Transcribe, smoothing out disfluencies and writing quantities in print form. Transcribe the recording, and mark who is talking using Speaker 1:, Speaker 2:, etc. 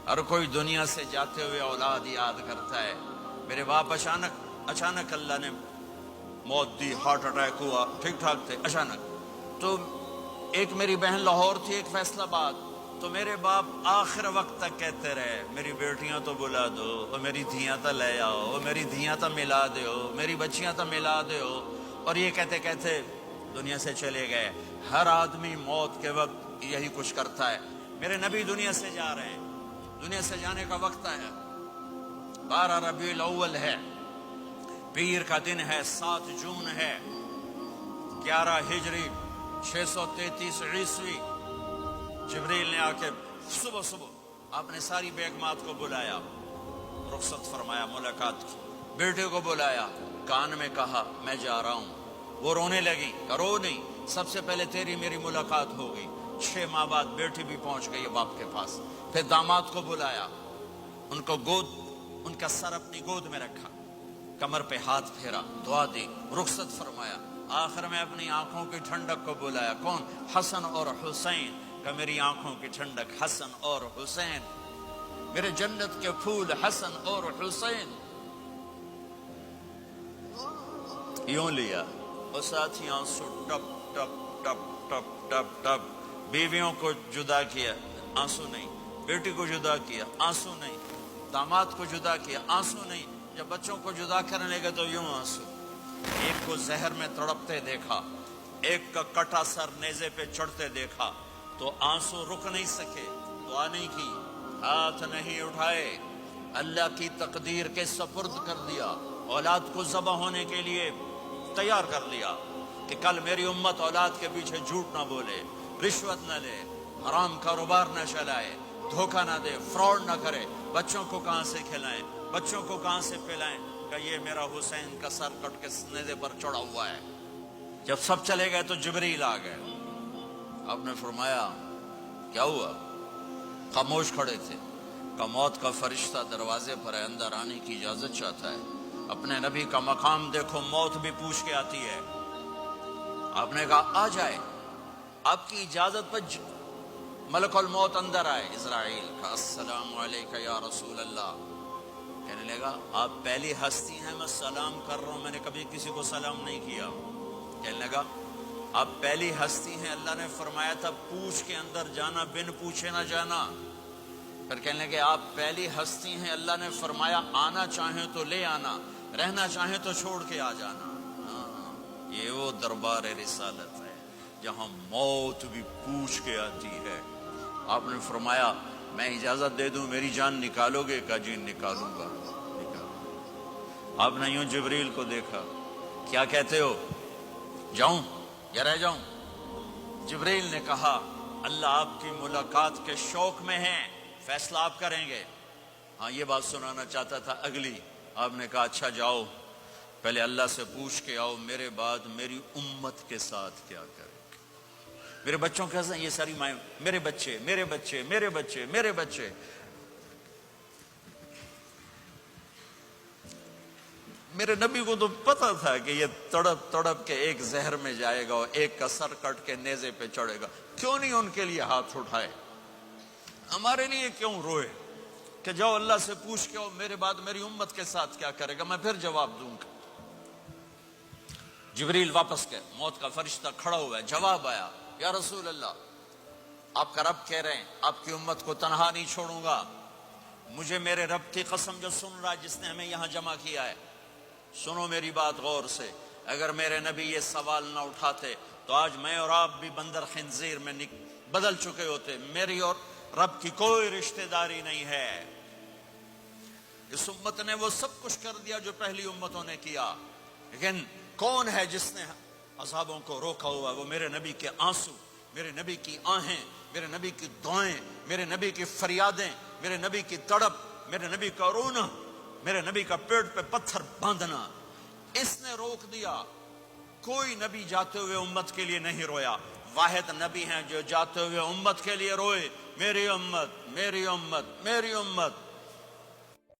Speaker 1: हर कोई दुनिया से जाते हुए औलाद याद करता है। मेरे बाप अचानक अल्लाह ने मौत दी, हार्ट अटैक हुआ, ठीक ठाक थे, अचानक। तो एक मेरी बहन लाहौर थी, एक फैसलाबाद। तो मेरे बाप आखिर वक्त तक कहते रहे, मेरी बेटियां तो बुला दो, और मेरी धियां तो ले आओ, और मेरी धियां तो मिला दो, मेरी बच्चियां तो मिला दो। और ये कहते कहते दुनिया से चले गए। हर आदमी मौत के वक्त यही कुछ करता है। मेरे नबी दुनिया से जा रहे हैं, दुनिया से जाने का वक्त आया। 12 रबीउल अव्वल है, पीर का दिन है, 7 जून है, 11 हिजरी 633 ईस्वी। जिब्रील ने आके सुबह सुबह आपने सारी बेगमात को बुलाया, रुखसत फरमाया, मुलाकात की। बेटे को बुलाया, कान में कहा मैं जा रहा हूं। वो रोने लगी, रो नहीं, सबसे पहले तेरी मेरी मुलाकात हो गई। 6 माह बाद बेटी भी पहुंच गई बाप के पास। फिर दामाद को बुलाया, उनको उनका सर अपनी गोद में रखा, कमर पे हाथ फेरा, दुआ दी, रुखसत फरमाया। आखिर में अपनी आंखों की ठंडक को बुलाया। कौन? हसन और हुसैन का। मेरी आंखों की ठंडक हसन और हुसैन, मेरे जन्नत के फूल हसन और हुसैन। यूं लिया और साथ ही आंसू टप टप टप टप टप टप। बीवियों को जुदा किया, आंसू नहीं। बेटी को जुदा किया, आंसू नहीं। दामाद को जुदा किया, आंसू नहीं। जब बच्चों को जुदा करने लगे तो यूं आंसू। एक को जहर में तड़पते देखा, एक का कटा सर नेज़े पे चढ़ते देखा, तो आंसू रुक नहीं सके, दुआ नहीं की, हाथ नहीं उठाए, अल्लाह की तकदीर के सपुर्द कर दिया। औलाद को ज़बा होने के लिए तैयार कर लिया कि कल मेरी उम्मत औलाद के पीछे झूठ ना बोले, रिश्वत न ले, हराम कारोबार न चलाए, धोखा ना दे, फ्रॉड ना करे। बच्चों को कहां से खिलाएं, बच्चों को कहां से पिलाएं? कि ये मेरा हुसैन का सर कट के नेज़े पर चढ़ा हुआ है। जब सब चले गए तो जिब्रील आ गए। आपने फरमाया क्या हुआ? खामोश खड़े थे। का मौत का फरिश्ता दरवाजे पर है, अंदर आने की इजाजत चाहता है। अपने नबी का मकाम देखो, मौत भी पूछ के आती है। आपने कहा आ जाए, आपकी इजाजत पर मलकुल मौत अंदर आए। इज़राइल का अस्सलामु अलैका या रसूल अल्लाह। कहने लगा आप पहली हस्ती हैं, मैं सलाम कर रहा हूं, मैंने कभी किसी को सलाम नहीं किया। कहने लगा आप पहली हस्ती हैं, अल्लाह ने फरमाया था पूछ के अंदर जाना, बिन पूछे ना जाना। फिर कहने लगे आप पहली हस्ती हैं, अल्लाह ने फरमाया आना चाहे तो ले आना, रहना चाहे तो छोड़ के आ जाना। ये वो दरबार रिसालत है जहां मौत भी पूछ के आती है। आपने फरमाया मैं इजाजत दे दूं, मेरी जान निकालोगे? का जी निकालूंगा। आपने यूं जिब्रील को देखा, क्या कहते हो, जाऊं या रह जाऊं? जिब्रील ने कहा अल्लाह आपकी मुलाकात के शौक में है, फैसला आप करेंगे। हाँ, ये बात सुनाना चाहता था अगली। आपने कहा अच्छा जाओ, पहले अल्लाह से पूछ के आओ मेरे बाद मेरी उम्मत के साथ क्या करें। मेरे बच्चों के साथ ये सारी माएं, मेरे बच्चे मेरे बच्चे मेरे बच्चे मेरे बच्चे। मेरे नबी को तो पता था कि ये तड़प तड़प के एक जहर में जाएगा और एक का सर कट के नेज़े पे चढ़ेगा। क्यों नहीं उनके लिए हाथ उठाए? हमारे लिए क्यों रोए कि जाओ अल्लाह से पूछ के आओ मेरे बाद मेरी उम्मत के साथ क्या करेगा, मैं फिर जवाब दूंगा। जिब्रील वापस गए, मौत का फरिश्ता खड़ा हुआ है। जवाब आया या रसूल अल्लाह आपका रब कह रहे हैं आपकी उम्मत को तनहा नहीं छोड़ूंगा। मुझे मेरे रब की कसम जो सुन रहा है, जिसने हमें यहां जमा किया है, सुनो मेरी बात गौर से। अगर मेरे नबी ये सवाल ना उठाते तो आज मैं और आप भी बंदर खिंजीर में बदल चुके होते। मेरी और रब की कोई रिश्तेदारी नहीं है। इस उम्मत ने वो सब कुछ कर दिया जो पहली उम्मतों ने किया, लेकिन कौन है जिसने अज़ाबों को रोका हुआ? वो मेरे नबी के आंसू, मेरे नबी की आहें, मेरे नबी की दुआएं, मेरे नबी की फरियादें, मेरे नबी की तड़प, मेरे नबी का रोना, मेरे नबी का पेट पे पत्थर बांधना, इसने रोक दिया। कोई नबी जाते हुए उम्मत के लिए नहीं रोया। वाहिद नबी हैं जो जाते हुए उम्मत के लिए रोए, मेरी उम्मत मेरी उम्मत मेरी उम्मत।